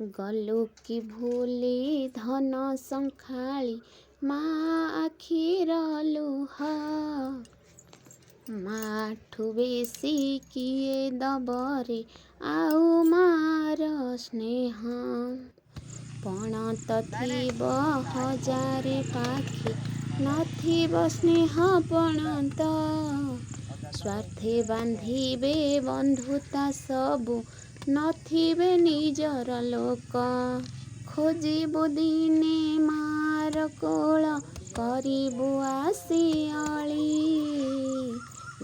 गलु कि भूली धन संखाली माँ आखिर लुह माठु बेसी किए दबरे आउ मार स्नेह पणत थिब हजारे पाखे नथिब स्नेह पणत स्वार्थे बांधिबे बंधुता सबु नथिबे निजर लोक खोजिबु दिने मार कोल करिबु आसी अली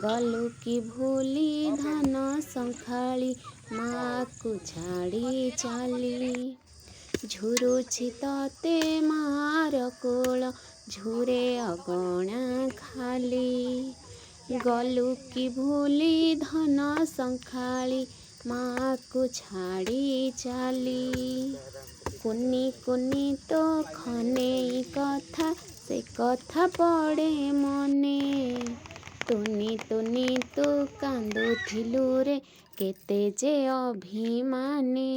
गलु कि भूली धन संखाली माँ को छाड़ी चाली झुरुछि तते मार कोल झुरे अगणा खाली गलु कि भूली धन संखाली माँ को छाड़ी चाली कुनी कुनी तो खने कथा से कथा पड़े मने तुनी तुनी तू कांदुथिलु रे केते जे अभिमाने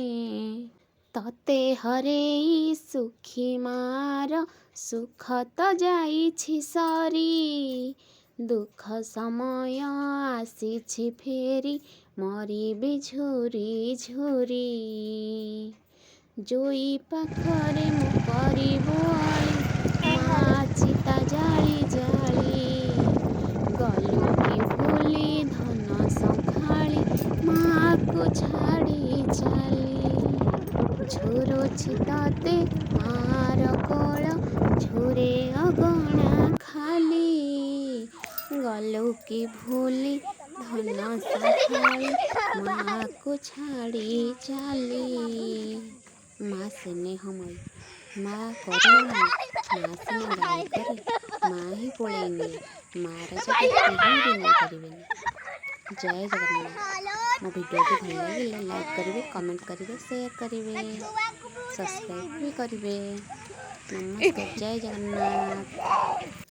तते हरेई सुखी मार सुख तो जाइछि सरी दुख समय आसीछि फेरी मरिबी झुरी झुरी जोई पाखरे मु करिबु अली माँ चिता जाली जाली गलु कि भूली धन संखाली माँ को छाड़ी चाली झुरुछि तते मार कोल झुरे अगणा खाली गलु कि भूली धन संखाली माँ को छाड़ी चाली माँ स्नेहमयी माँ करुणामयी माँ सिना गाई करे माँ ही पळेई निए माँर जगह केही भी नहीं करेंगे। जय जगन्नाथ। मो वीडियो भल लगे लाइक करेंगे कमेंट करेंगे शेयर करेंगे सब्सक्राइब भी करेंगे। नमस्कार जय जगन्नाथ।